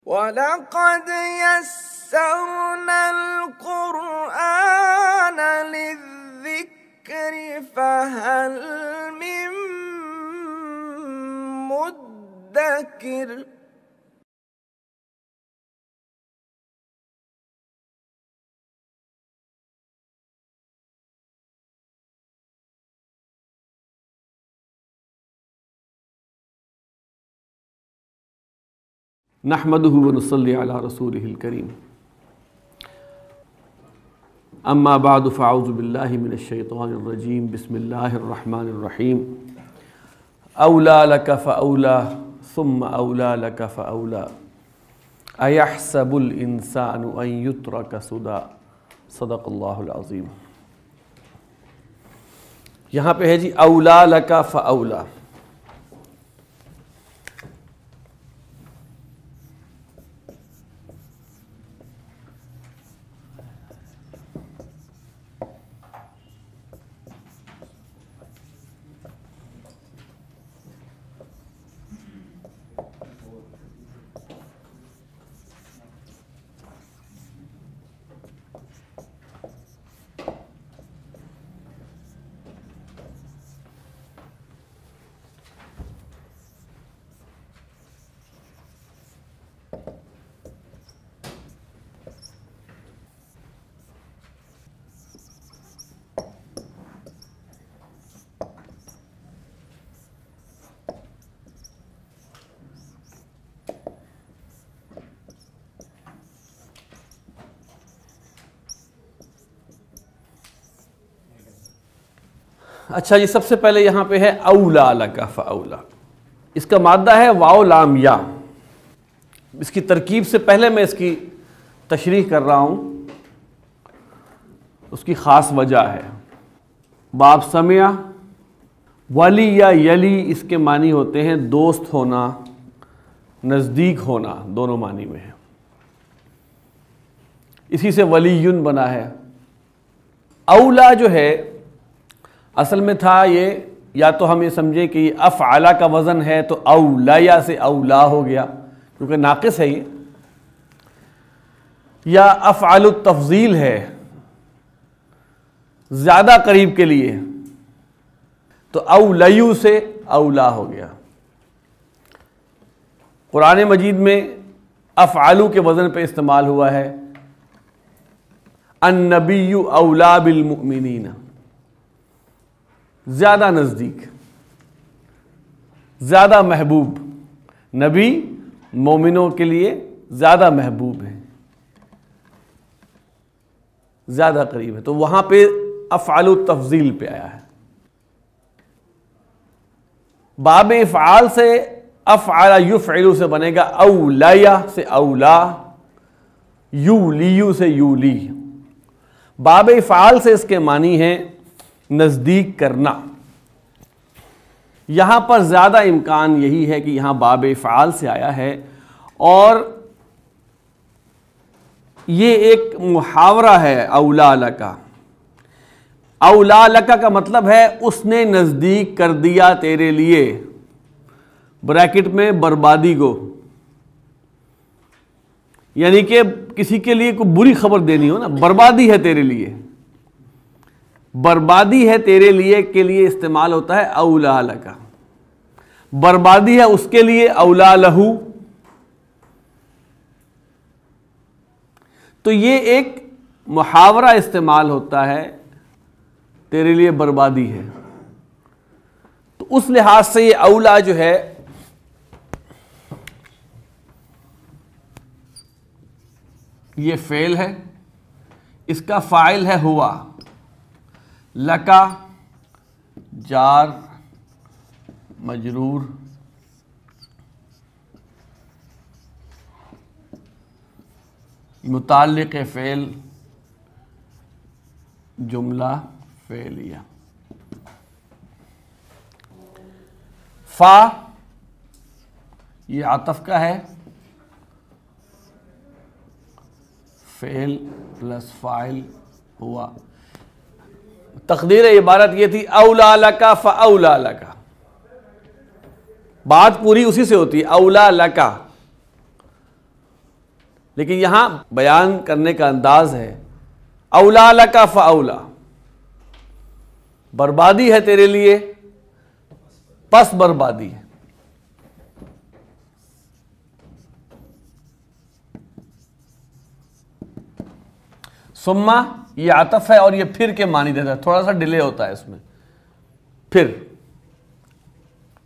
وَلَقَدْ يَسَّرْنَا الْقُرْآنَ لِلذِّكْرِ فَهَلْ مِن مُّدَّكِرٍ۔ نحمده ونصلي على رسوله الكريم اما بعد فاعوذ بالله من الشيطان الرجيم بسم الله الرحمن الرحيم اولى لك فاولى ثم اولى لك فاولى ايحسب الانسان ان يترك سدى صدق اللہ العظیم۔ یہاں پہ ہے جی اولا لک فاولا۔ اچھا جی، سب سے پہلے یہاں پہ ہے اولا لک فاولا۔ اس کا مادہ ہے واو لام یا۔ اس کی ترکیب سے پہلے میں اس کی تشریح کر رہا ہوں، اس کی خاص وجہ ہے۔ باب سمع، ولی یا یلی اس کے معنی ہوتے ہیں دوست ہونا، نزدیک ہونا، دونوں معنی میں ہے۔ اسی سے ولیٌ بنا ہے۔ اولا جو ہے اصل میں تھا یہ، یا تو ہم یہ سمجھیں کہ یہ افعلا کا وزن ہے تو اولیہ سے اولا ہو گیا کیونکہ ناقص ہے یہ، یا افعل التفضیل ہے زیادہ قریب کے لیے تو اولیو سے اولا ہو گیا۔ قرآن مجید میں افعلو کے وزن پہ استعمال ہوا ہے، النبی اولا بالمؤمنین، زیادہ نزدیک، زیادہ محبوب۔ نبی مومنوں کے لیے زیادہ محبوب ہے، زیادہ قریب ہے، تو وہاں پہ افعال التفضیل پہ آیا ہے۔ باب افعال سے افعل یفعل سے بنے گا اولیہ سے اولا، یولیو سے یولی۔ باب افعال سے اس کے معنی ہیں نزدیک کرنا۔ یہاں پر زیادہ امکان یہی ہے کہ یہاں باب افعال سے آیا ہے، اور یہ ایک محاورہ ہے اولا لکا۔ اولا لکا کا مطلب ہے اس نے نزدیک کر دیا تیرے لیے، بریکٹ میں بربادی کو، یعنی کہ کسی کے لیے کوئی بری خبر دینی ہو نا، بربادی ہے تیرے لیے، بربادی ہے تیرے لیے کے لیے استعمال ہوتا ہے اولا لکا۔ بربادی ہے اس کے لیے اولا لہو۔ تو یہ ایک محاورہ استعمال ہوتا ہے، تیرے لیے بربادی ہے، تو اس لحاظ سے یہ اولا جو ہے یہ فعل ہے، اس کا فاعل ہے ہوا، لکا جار مجرور، متعلق فعل جملہ فعلیہ۔ فا یہ عطف کا ہے، فعل پلس فاعل ہوا۔ تقدیر عبارت یہ تھی اولا لکا فاولا لکا، بات پوری اسی سے ہوتی ہے، اولا لکا لیکن یہاں بیان کرنے کا انداز ہے اولا لک فاولا، بربادی ہے تیرے لیے پس بربادی ہے. ثم یہ عطف ہے اور یہ پھر کے معنی دیتا ہے، تھوڑا سا ڈیلے ہوتا ہے اس میں. پھر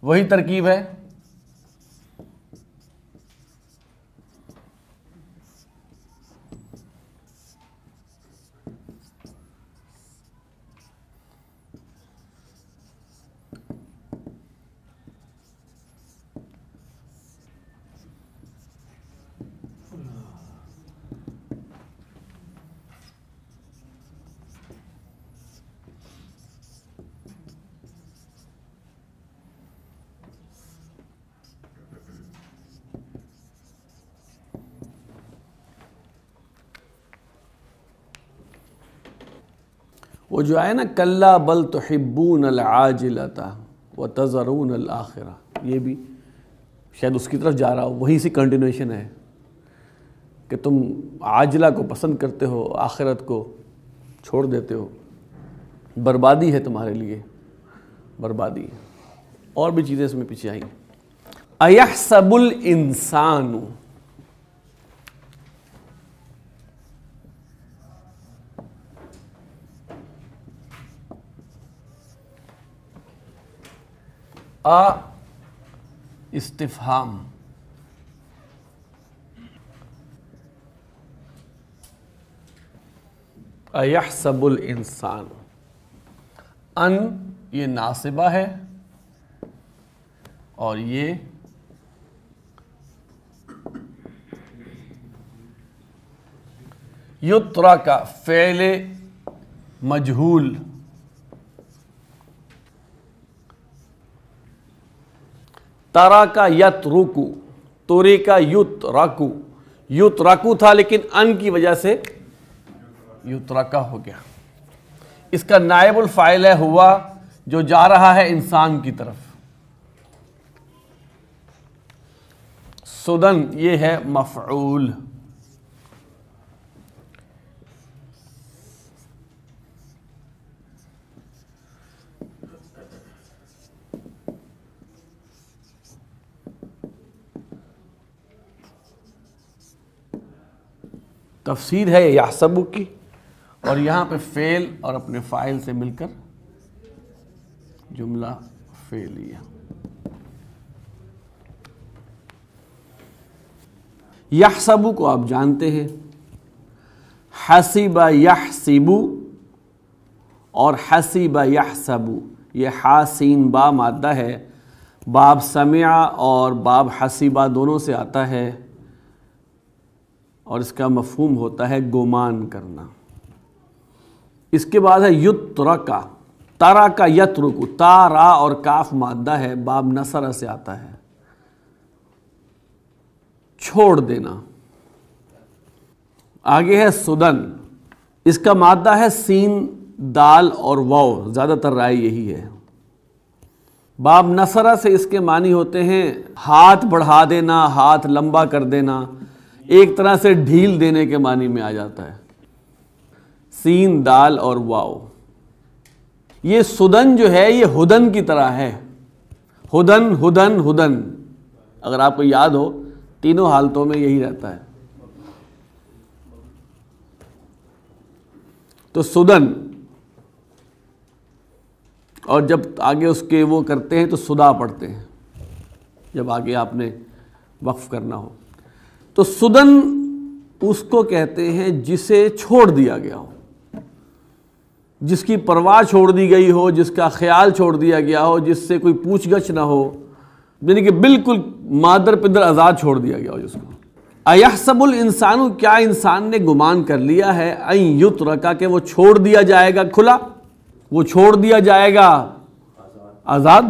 وہی ترکیب ہے. وہ جو ہے نا کلا بل تحبون العاجلۃ وتذرون الآخرہ، یہ بھی شاید اس کی طرف جا رہا ہو، وہی سی کنٹینویشن ہے کہ تم عاجلہ کو پسند کرتے ہو، آخرت کو چھوڑ دیتے ہو. بربادی ہے تمہارے لیے، بربادی ہے. اور بھی چیزیں اس میں پیچھے آئیں. ایحسب الانسان، استفہام، ایحسب الانسان، ان یہ ناصبہ ہے اور یہ یترک فعل مجہول، ترک یترک، ترک یترک، یترک تھا لیکن ان کی وجہ سے یترکا ہو گیا. اس کا نائب الفاعل ہے ہوا، جو جا رہا ہے انسان کی طرف. سدن یہ ہے مفعول. تفسیر ہے یحسب کی، اور یہاں پہ فعل اور اپنے فاعل سے مل کر جملہ فعلیہ. یحسب کو آپ جانتے ہیں، حسب یحسب اور حسب یحسب، یہ حا سین با مادہ ہے. باب سمع اور باب حسبہ دونوں سے آتا ہے اور اس کا مفہوم ہوتا ہے گمان کرنا. اس کے بعد ہے یترکا، تارا کا یترک، تا را اور کاف مادہ ہے، باب نصر سے آتا ہے چھوڑ دینا. آگے ہے سدن، اس کا مادہ ہے سین دال اور واو، زیادہ تر رائے یہی ہے. باب نصرہ سے اس کے معنی ہوتے ہیں ہاتھ بڑھا دینا، ہاتھ لمبا کر دینا، ایک طرح سے ڈھیل دینے کے معنی میں آ جاتا ہے. سین دال اور واو. یہ سدن جو ہے یہ ہدن کی طرح ہے، ہدن ہدن ہدن، اگر آپ کو یاد ہو تینوں حالتوں میں یہی رہتا ہے. تو سدن، اور جب آگے اس کے وہ کرتے ہیں تو صدا پڑھتے ہیں جب آگے آپ نے وقف کرنا ہو. تو سدن اس کو کہتے ہیں جسے چھوڑ دیا گیا ہو، جس کی پرواہ چھوڑ دی گئی ہو، جس کا خیال چھوڑ دیا گیا ہو، جس سے کوئی پوچھ گچھ نہ ہو، یعنی کہ بالکل مادر پدر آزاد چھوڑ دیا گیا ہو جس کو. ایحسب الانسان، کیا انسان نے گمان کر لیا ہے، ان یترکا کہ وہ چھوڑ دیا جائے گا کھلا، وہ چھوڑ دیا جائے گا آزاد.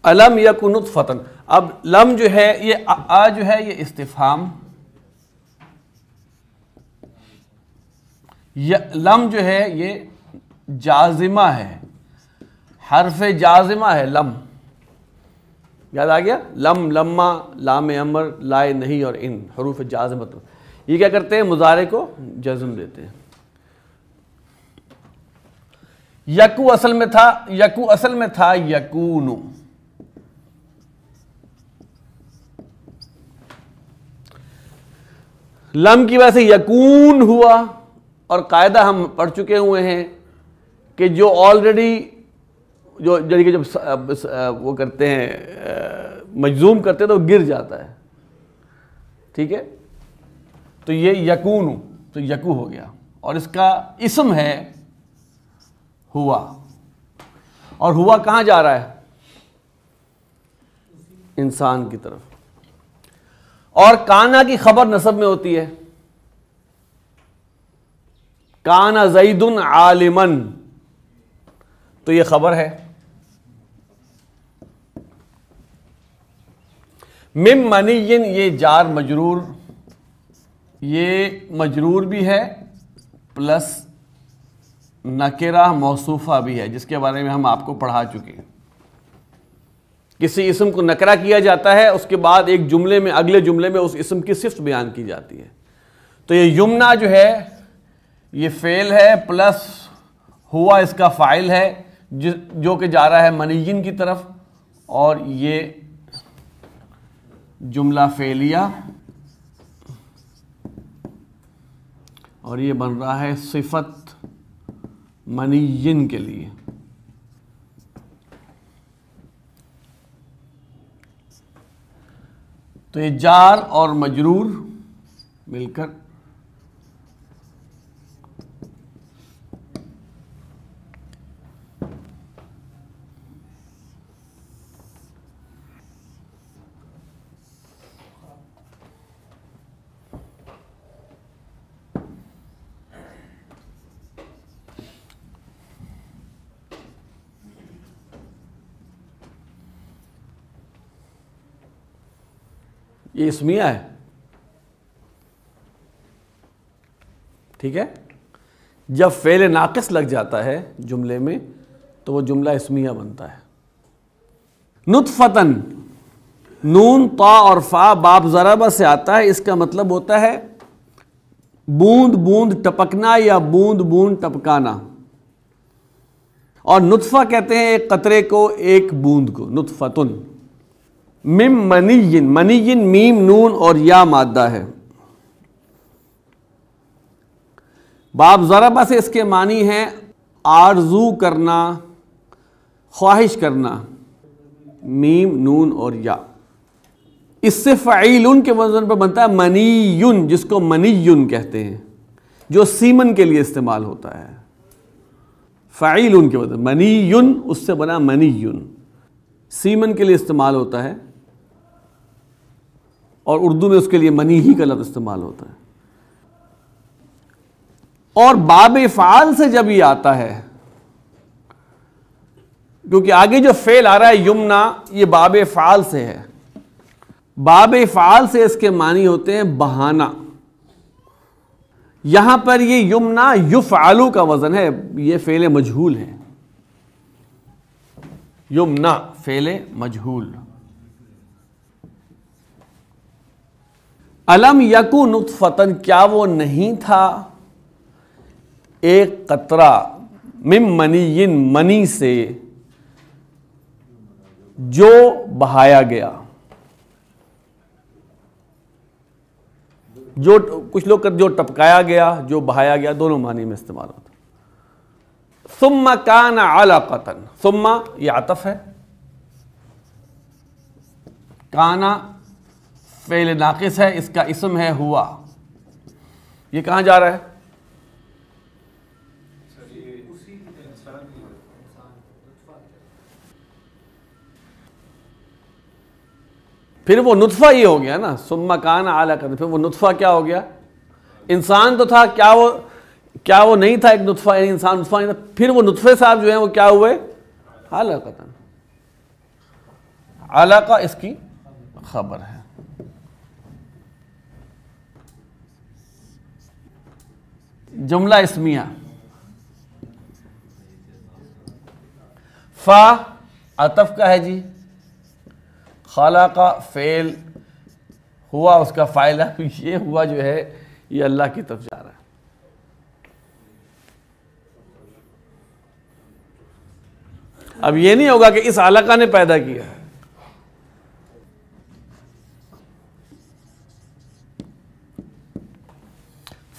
الم یکن نطفۃ، اب لم جو ہے یہ جو ہے یہ استفہام، لم جو ہے یہ جازمہ ہے، حرف جازمہ ہے لم، یاد آ گیا؟ لم، لما، لام امر، لائے نہیں اور ان حروف جازمت، یہ کیا کرتے ہیں؟ مضارع کو جزم دیتے ہیں۔ یکو اصل میں تھا، یکو اصل میں تھا یکونو، لم کی وجہ سے یکون ہوا، اور قاعدہ ہم پڑھ چکے ہوئے ہیں کہ جو آلریڈی جو جب وہ کرتے ہیں مجزوم کرتے ہیں تو وہ گر جاتا ہے، ٹھیک ہے؟ تو یہ یکون، تو یکو ہو گیا، اور اس کا اسم ہے ہوا، اور ہوا کہاں جا رہا ہے؟ انسان کی طرف۔ اور کانا کی خبر نصب میں ہوتی ہے، کانا زید عالما، تو یہ خبر ہے۔ مم منی، یہ جار مجرور، یہ مجرور بھی ہے پلس نکرہ موصوفہ بھی ہے، جس کے بارے میں ہم آپ کو پڑھا چکے ہیں۔ کسی اسم کو نکرہ کیا جاتا ہے، اس کے بعد ایک جملے میں، اگلے جملے میں اس اسم کی صفت بیان کی جاتی ہے۔ تو یہ یمنا جو ہے یہ فعل ہے پلس ہوا اس کا فاعل ہے، جو کہ جا رہا ہے منیین کی طرف، اور یہ جملہ فعلیہ، اور یہ بن رہا ہے صفت منیین کے لیے۔ تو یہ جار اور مجرور مل کر یہ اسمیہ ہے، ٹھیک ہے؟ جب فعل ناقص لگ جاتا ہے جملے میں تو وہ جملہ اسمیہ بنتا ہے۔ نطفتن، نون، طا اور فا باب ضربہ سے آتا ہے، اس کا مطلب ہوتا ہے بوند بوند ٹپکنا یا بوند بوند ٹپکانا، اور نطفہ کہتے ہیں ایک قطرے کو، ایک بوند کو، نطفتن۔ مم منین، منین میم نون اور یا مادہ ہے۔ باب ضربہ سے اس کے معنی ہیں آرزو کرنا، خواہش کرنا، میم نون اور یا۔ اس سے فعیلن کے وزن پر بنتا ہے منیون، جس کو منیون کہتے ہیں، جو سیمن کے لیے استعمال ہوتا ہے۔ فعیلن کے وزن منیون، اس سے بنا منیون، سیمن کے لیے استعمال ہوتا ہے، اور اردو میں اس کے لیے منی ہی کا لفظ استعمال ہوتا ہے۔ اور باب فعال سے جب یہ آتا ہے، کیونکہ آگے جو فعل آ رہا ہے یمنا، یہ باب فعال سے ہے، باب فعال سے اس کے معنی ہوتے ہیں بہانا۔ یہاں پر یہ یمنا یفعلو کا وزن ہے، یہ فعل مجہول ہے، یمنا فعل مجہول۔ الم یکو نطفتن، کیا وہ نہیں تھا ایک قطرہ، مم منین، منی سے، جو بہایا گیا۔ جو کچھ لوگ جو ٹپکایا گیا، جو بہایا گیا، دونوں معنی میں استعمال ہوتا ہے۔ ثم کان علقۃ، ثم یہ عطف ہے، کانا فعل ناقص ہے، اس کا اسم ہے ہوا، یہ کہاں جا رہا ہے؟ پھر وہ نطفہ یہ ہو گیا نا، ثم کان علقۃ، پھر وہ نطفہ کیا ہو گیا؟ انسان تو تھا، کیا وہ نہیں تھا ایک نطفہ، یعنی انسان نطفہ نہیں تھا، پھر وہ نطفے صاحب جو ہیں وہ کیا ہوئے؟ علقۃ۔ علقہ اس کی خبر ہے. جملہ اسمیہ فا عطف کا ہے جی، خلق فعل، ہوا اس کا فاعل ہے. یہ ہوا جو ہے یہ اللہ کی طرف جا رہا ہے. اب یہ نہیں ہوگا کہ اس علقہ نے پیدا کیا.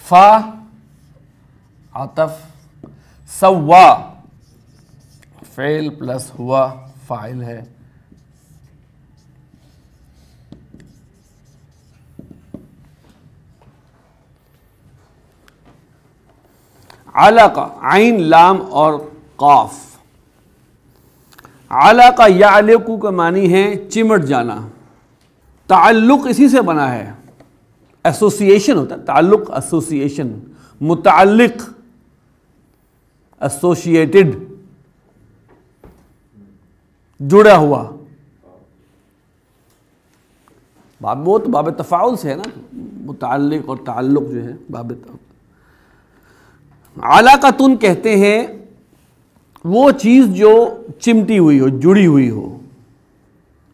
فا عطف، سوا فعل پلس ہوا فاعل ہے. علقہ عین لام اور قاف. علقہ یعلق کا معنی ہے چمٹ جانا. تعلق اسی سے بنا ہے، ایسوسیشن ہوتا ہے تعلق، ایسوسیشن، متعلق، ایسوسیٹڈ، جڑا ہوا. وہ تو باب تفاعل سے ہے نا، متعلق اور تعلق جو ہے باب تفاعل. علاقتن کہتے ہیں وہ چیز جو چمٹی ہوئی ہو، جڑی ہوئی ہو.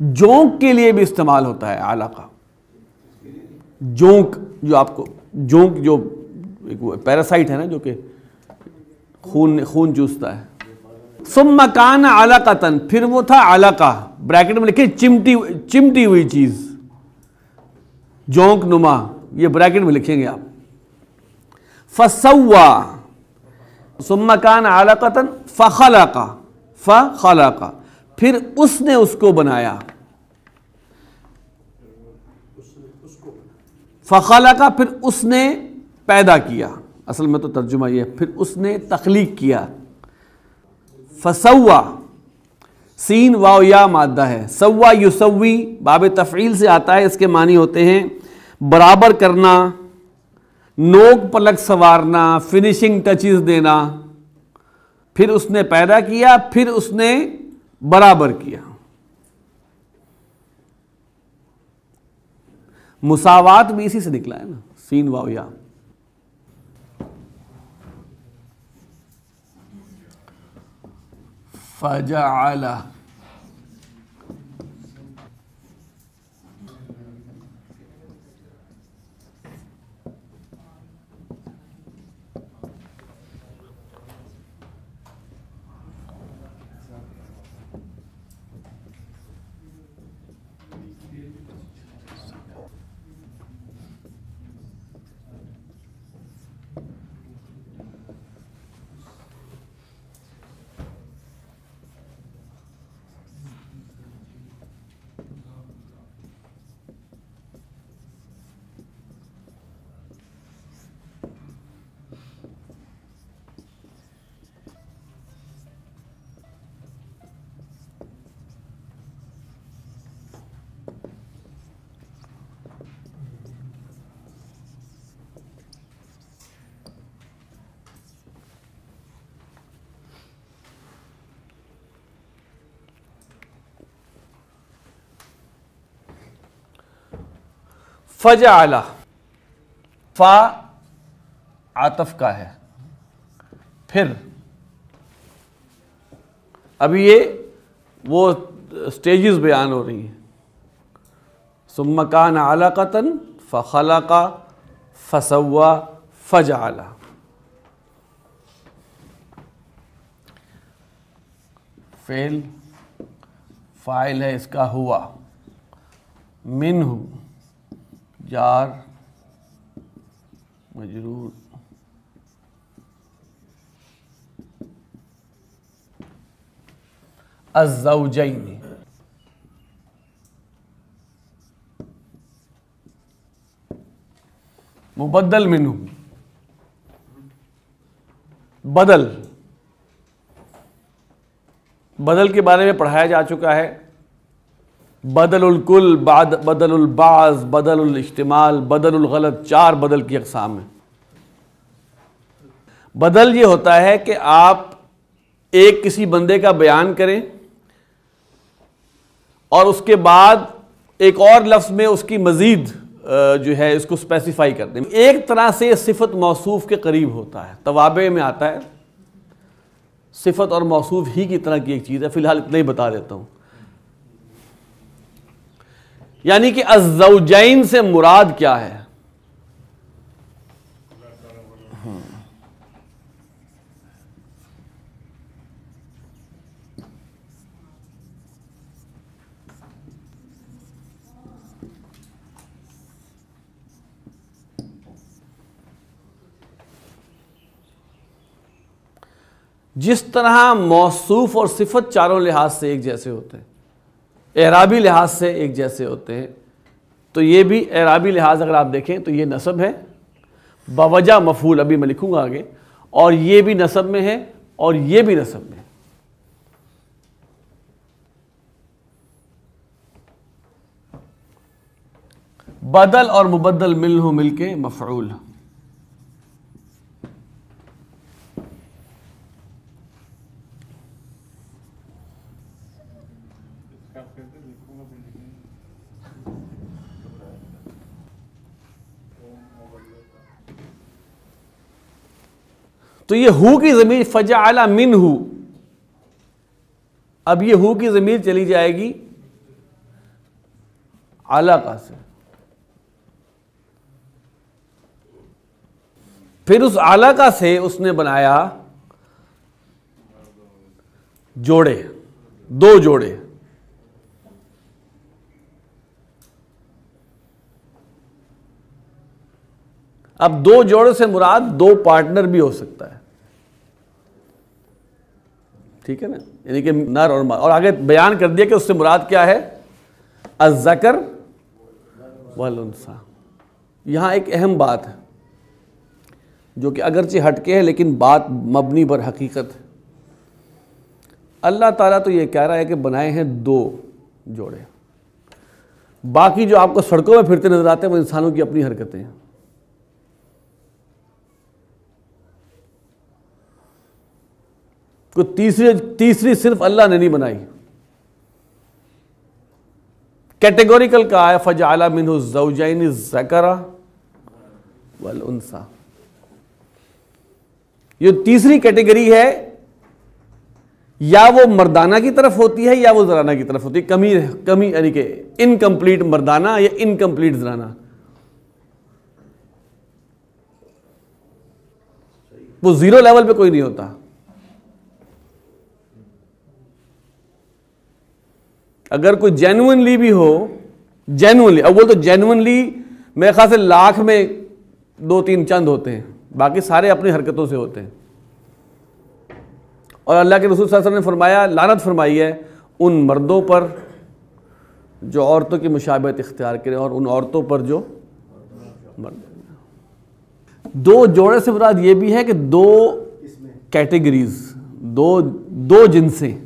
جونک کے لیے بھی استعمال ہوتا ہے علاقہ. جونک جو آپ کو، جونک جو پیراسائٹ ہے نا جو کہ خون چوستا ہے. ثم کان علقۃ، پھر وہ تھا علقہ، بریکٹ میں لکھے چمٹی ہوئی چیز، جونک نما، یہ بریکٹ میں لکھیں گے آپ. فسوا، ثم کان علقۃ فخلق، فخلق پھر اس نے اس کو بنایا. فخلق پھر اس نے پیدا کیا. اصل میں تو ترجمہ یہ ہے پھر اس نے تخلیق کیا. فسوا، سین واو یا مادہ ہے. سوا یسوی باب تفعیل سے آتا ہے. اس کے معنی ہوتے ہیں برابر کرنا، نوک پلک سنوارنا، فنیشنگ ٹچز دینا. پھر اس نے پیدا کیا، پھر اس نے برابر کیا. مساوات بھی اسی سے نکلا ہے نا، سین واو یا. فجعل، فجعل، فا عطف کا ہے. پھر ابھی یہ وہ سٹیجز بیان ہو رہی ہیں. ثم کان علقۃ فخلق فسوا فجعل. فعل، فاعل ہے اس کا ہوا، منہ جار مجرور، الزوجین، مبدل منہ، بدل کے بارے میں پڑھایا جا چکا ہے. بدل الکل، بدل البعض، بدل الاحتمال، بدل الغلط، 4 بدل کی اقسام ہیں. بدل یہ ہوتا ہے کہ آپ ایک کسی بندے کا بیان کریں اور اس کے بعد ایک اور لفظ میں اس کی مزید جو ہے اس کو اسپیسیفائی کر دیں. ایک طرح سے صفت موصوف کے قریب ہوتا ہے, توابع میں آتا ہے, صفت اور موصوف ہی کی طرح کی ایک چیز ہے. فی الحال اتنا ہی بتا دیتا ہوں. یعنی کہ الزوجین سے مراد کیا ہے؟ جس طرح موصوف اور صفت چاروں لحاظ سے ایک جیسے ہوتے ہیں, اعرابی لحاظ سے ایک جیسے ہوتے ہیں, تو یہ بھی اعرابی لحاظ اگر آپ دیکھیں تو یہ نصب ہے بوجہ مفعول, ابھی میں لکھوں گا آگے, اور یہ بھی نصب میں ہے اور یہ بھی نصب میں ہے. بدل اور مبدل مل کے مفعول. تو یہ ہو کی ضمیر فجعل منہ, اب یہ ہو کی ضمیر چلی جائے گی علاقہ سے, پھر اس علاقہ سے اس نے بنایا جوڑے, دو جوڑے. اب دو جوڑے سے مراد دو پارٹنر بھی ہو سکتا ہے, ٹھیک ہے نا, یعنی کہ نر اور مادہ. اور آگے بیان کر دیا کہ اس سے مراد کیا ہے, الذکر والانثی. یہاں ایک اہم بات ہے جو کہ اگرچہ ہٹ کے ہے لیکن بات مبنی بر حقیقت ہے. اللہ تعالیٰ تو یہ کہہ رہا ہے کہ بنائے ہیں دو جوڑے, باقی جو آپ کو سڑکوں میں پھرتے نظر آتے ہیں وہ انسانوں کی اپنی حرکتیں ہیں. کوئی تیسری صرف اللہ نے نہیں بنائی. کیٹیگوریکل کہا ہے فجعل منہ الزوجین الذکر والانثی. یہ تیسری کیٹیگری ہے, یا وہ مردانہ کی طرف ہوتی ہے یا وہ زنانہ کی طرف ہوتی ہے. کمی یعنی کہ انکمپلیٹ مردانہ یا انکمپلیٹ زنانہ. وہ زیرو لیول پہ کوئی نہیں ہوتا. اگر کوئی جینوئنلی بھی ہو, جینوئنلی, اول تو جینوئنلی میرے خیال سے لاکھ میں 2-3 چند ہوتے ہیں, باقی سارے اپنی حرکتوں سے ہوتے ہیں. اور اللہ کے رسول صلی اللہ علیہ وسلم نے فرمایا, لعنت فرمائی ہے ان مردوں پر جو عورتوں کی مشابہت اختیار کریں اور ان عورتوں پر جو مرد. دو جوڑے سے مراد یہ بھی ہے کہ دو کیٹیگریز, دو جنسیں.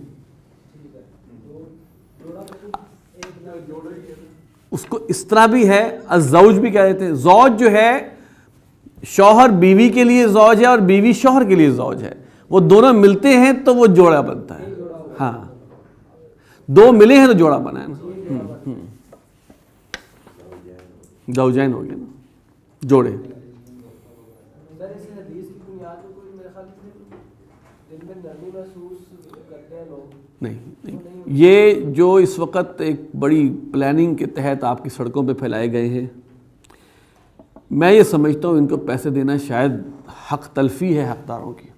اس کو اس طرح بھی ہے, الزوج بھی کہہ دیتے ہیں. زوج جو ہے شوہر بیوی کے لیے زوج ہے اور بیوی شوہر کے لیے زوج ہے. وہ دونوں ملتے ہیں تو وہ جوڑا بنتا ہے. ہاں, دو ملے ہیں تو جوڑا بنا ہے نا. زوجین ہو گئے نا, جوڑے. نہیں, یہ جو اس وقت ایک بڑی پلاننگ کے تحت آپ کی سڑکوں پہ پھیلائے گئے ہیں, میں یہ سمجھتا ہوں ان کو پیسے دینا شاید حق تلفی ہے حقداروں کی.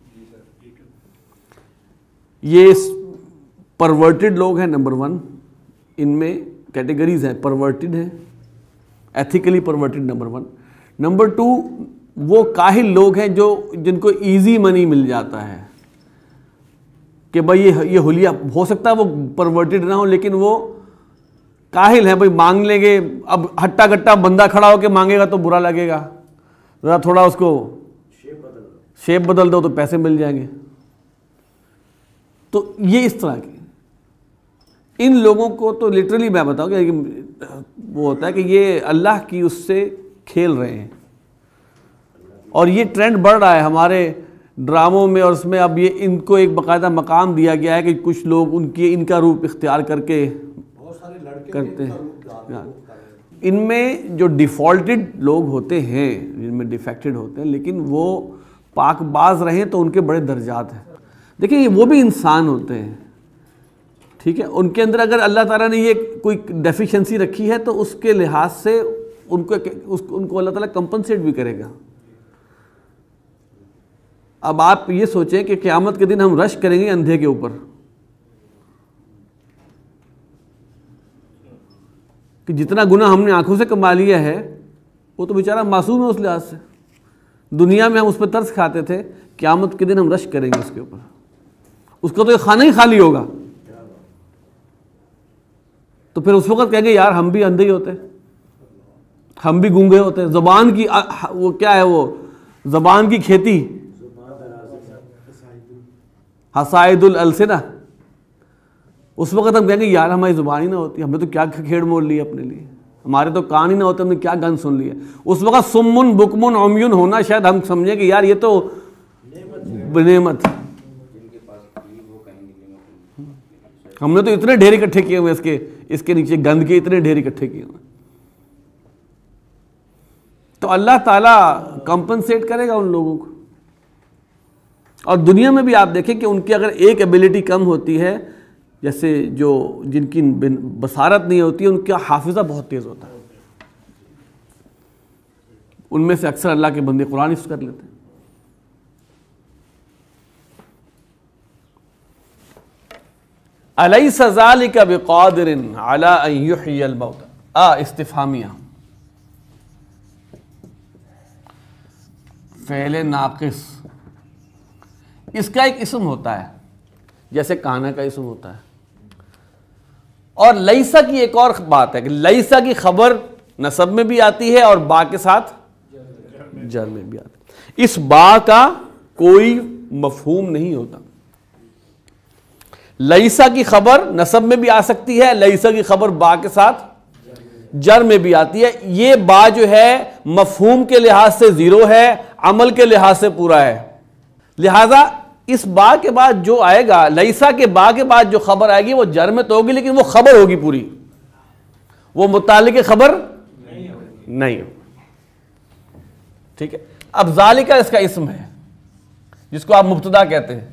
یہ پرورٹڈ لوگ ہیں نمبر 1, ان میں کیٹیگریز ہیں, پرورٹڈ ہیں, ایتھیکلی پرورٹڈ نمبر 1. نمبر 2 وہ کاہل لوگ ہیں جن کو ایزی منی مل جاتا ہے کہ بھائی یہ حلیہ ہو سکتا ہے وہ پرورٹڈ نہ ہو لیکن وہ کاہل ہیں, بھائی مانگ لیں گے. اب ہٹا کٹا بندہ کھڑا ہو کے مانگے گا تو برا لگے گا, ذرا تھوڑا اس کو شیپ بدل دو تو پیسے مل جائیں گے. تو یہ اس طرح کے ان لوگوں کو تو لٹرلی میں بتاؤں کہ وہ ہوتا ہے کہ یہ اللہ کی اس سے کھیل رہے ہیں. اور یہ ٹرینڈ بڑھ رہا ہے ہمارے ڈراموں میں, اور اس میں اب یہ ان کو ایک باقاعدہ مقام دیا گیا ہے کہ کچھ لوگ ان کا روپ اختیار کر کے کرتے ہیں. ان میں جو ڈیفالٹڈ لوگ ہوتے ہیں جن میں ڈیفیکٹڈ ہوتے ہیں لیکن وہ پاک باز رہیں تو ان کے بڑے درجات ہیں. دیکھیں وہ بھی انسان ہوتے ہیں, ٹھیک ہے, ان کے اندر اگر اللہ تعالیٰ نے یہ کوئی ڈیفیشنسی رکھی ہے تو اس کے لحاظ سے ان کو اللہ تعالیٰ کمپنسیٹ بھی کرے گا. اب آپ یہ سوچیں کہ قیامت کے دن ہم رش کریں گے اندھے کے اوپر, کہ جتنا گناہ ہم نے آنکھوں سے کما لیا ہے وہ تو بیچارہ معصوم ہے اس لحاظ سے. دنیا میں ہم اس پہ ترس کھاتے تھے, قیامت کے دن ہم رش کریں گے اس کے اوپر, اس کا تو یہ خانہ ہی خالی ہوگا. تو پھر اس وقت کہیں گے یار ہم بھی اندھے ہی ہوتے, ہم بھی گونگے ہوتے. زبان کی وہ کیا ہے, وہ زبان کی کھیتی, حصائد الالسنہ, اس وقت ہم کہیں گے یار ہماری زبان ہی نہ ہوتی, ہم نے تو کیا کھیڑ موڑ لی اپنے لیے, ہمارے تو کان ہی نہ ہوتے, ہم نے کیا گن سن لیا. اس وقت سمن بکمن عمیون ہونا شاید ہم سمجھیں کہ یار یہ تو نعمت ہے, ہم نے تو اتنے ڈھیر اکٹھے کیے ہوئے اس کے نیچے گند کے اتنے ڈھیر اکٹھے کیے ہوئے. تو اللہ تعالیٰ کمپنسیٹ کرے گا ان لوگوں کو. اور دنیا میں بھی آپ دیکھیں کہ ان کی اگر ایک ایبیلٹی کم ہوتی ہے, جیسے جو جن کی بصارت نہیں ہوتی ہے ان کا حافظہ بہت تیز ہوتا ہے, ان میں سے اکثر اللہ کے بندے قرآن حفظ کر لیتے ہیں. الیس ذلک بقادر علی ان یحیی الموتى, استفہامیہ, فعل ناقص, اس کا ایک اسم ہوتا ہے جیسے کانا کا اسم ہوتا ہے. اور لیسا کی ایک اور بات ہے کہ لیسا کی خبر نسب میں بھی آتی ہے اور با کے ساتھ جر میں بھی آتی ہے. اس با کا کوئی مفہوم نہیں ہوتا. لیسا کی خبر نسب میں بھی آ سکتی ہے, لیسا کی خبر با کے ساتھ جر میں بھی آتی ہے. یہ با جو ہے مفہوم کے لحاظ سے زیرو ہے, عمل کے لحاظ سے پورا ہے. لہذا اس با کے بعد جو آئے گا, لیسا کے با کے بعد جو خبر آئے گی وہ جر میں تو ہوگی لیکن وہ خبر ہوگی پوری, وہ متعلق خبر نہیں ہوگی. ٹھیک ہے. اب ذالکہ اس کا اسم ہے جس کو آپ مبتدا کہتے ہیں,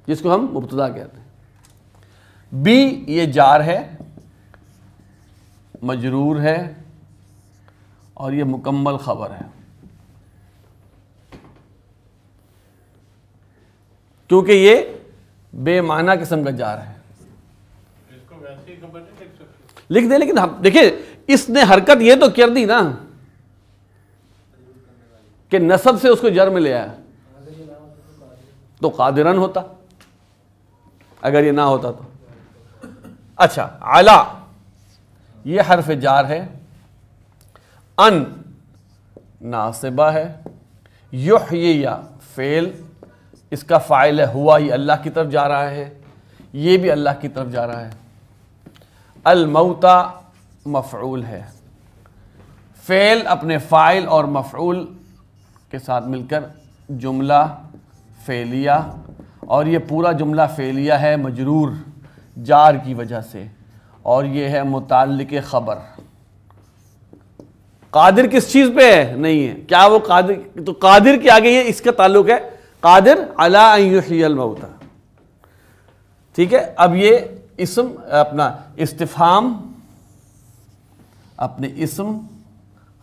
جس کو ہم مبتدا کہتے ہیں. بی یہ جار ہے, مجرور ہے, اور یہ مکمل خبر ہے کیونکہ یہ بے معنی قسم کا جار ہے. لکھ دیں, لیکن دیکھیں اس نے حرکت یہ تو کر دی نا کہ نسب سے اس کو جر میں لے آیا, تو قادرن ہوتا اگر یہ نہ ہوتا تو. اچھا, علا یہ حرف جار ہے, ان ناصبہ ہے, یحیی فعل, اس کا فاعل ہے ہوا, یہ اللہ کی طرف جا رہا ہے, یہ بھی اللہ کی طرف جا رہا ہے. الموتا مفعول ہے, فعل اپنے فاعل اور مفعول کے ساتھ مل کر جملہ فعلیہ, اور یہ پورا جملہ فعلیہ ہے مجرور جار کی وجہ سے, اور یہ ہے متعلق خبر. قادر کس چیز پہ ہے؟ نہیں ہے. کیا وہ قادر؟ تو قادر کے آگے یہ اس کا تعلق ہے, قادر علی ان یحیی الموتى. ٹھیک ہے. اب یہ اسم اپنا استفہام اپنے اسم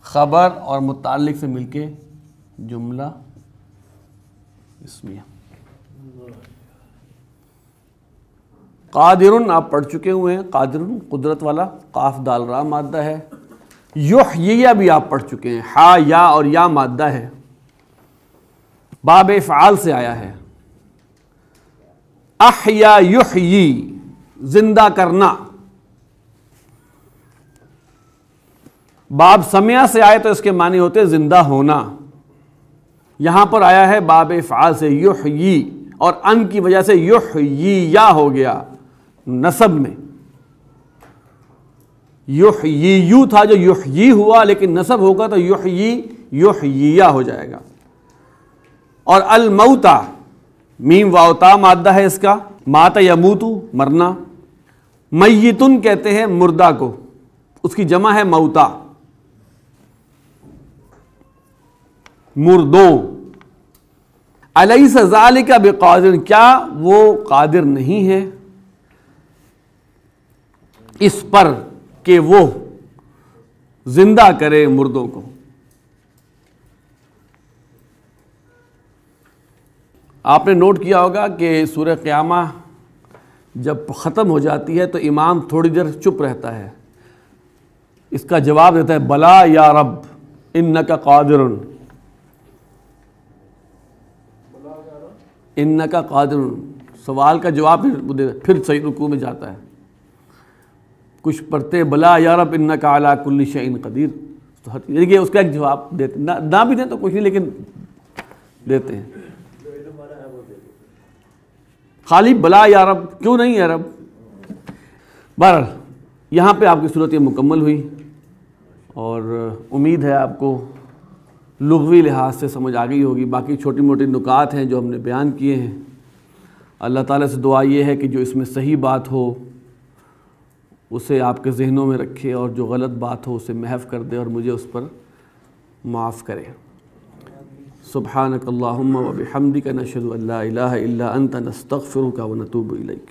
خبر اور متعلق سے مل کے جملہ اسمیہ. قادرن آپ پڑھ چکے ہوئے ہیں, قادرن قدرت والا, قاف دال را مادہ ہے. یحیی بھی آپ پڑھ چکے ہیں, ہا یا اور یا مادہ ہے, باب افعال سے آیا ہے. احیا یحیی زندہ کرنا, باب سمع سے آئے تو اس کے معنی ہوتے زندہ ہونا. یہاں پر آیا ہے باب افعال سے یحیی, اور ان کی وجہ سے یحیی یا ہو گیا نسب میں. یحیی یو تھا جو یحیی ہوا, لیکن نسب ہوگا تو یحیی یحییہ ہو جائے گا. اور الموتا میم واو تا مادہ ہے اس کا, مات یموتو مرنا, میتن کہتے ہیں مردہ کو، اس کی جمع ہے موتا، مردوں۔ الیس ذالک بقادر، کیا وہ قادر نہیں ہے اس پر کہ وہ زندہ کرے مردوں کو۔ آپ نے نوٹ کیا ہوگا کہ سورہ قیامہ جب ختم ہو جاتی ہے تو امام تھوڑی دیر چپ رہتا ہے، اس کا جواب دیتا ہے بلا یا رب انک قادر، انک قادر، سوال کا جواب پھر صحیح رکوع میں جاتا ہے۔ کچھ پڑھتے بلا یا رب انک علی کل شیء قدیر، تو دیکھیے اس کا ایک جواب دیتے، نہ بھی دیں تو کچھ نہیں لیکن دیتے ہیں۔ خالی بلا یا رب کیوں نہیں ہے رب؟ بہرحال یہاں پہ آپ کی صورت یہ مکمل ہوئی، اور امید ہے آپ کو لغوی لحاظ سے سمجھ آ گئی ہوگی۔ باقی چھوٹی موٹی نکات ہیں جو ہم نے بیان کیے ہیں۔ اللہ تعالیٰ سے دعا یہ ہے کہ جو اس میں صحیح بات ہو اسے آپ کے ذہنوں میں رکھے، اور جو غلط بات ہو اسے محو کر دے اور مجھے اس پر معاف کرے۔ سبحانک اللہم و بحمدک، نشہد ان لا الہ الا انت، نستغفرک و نتوب الیک۔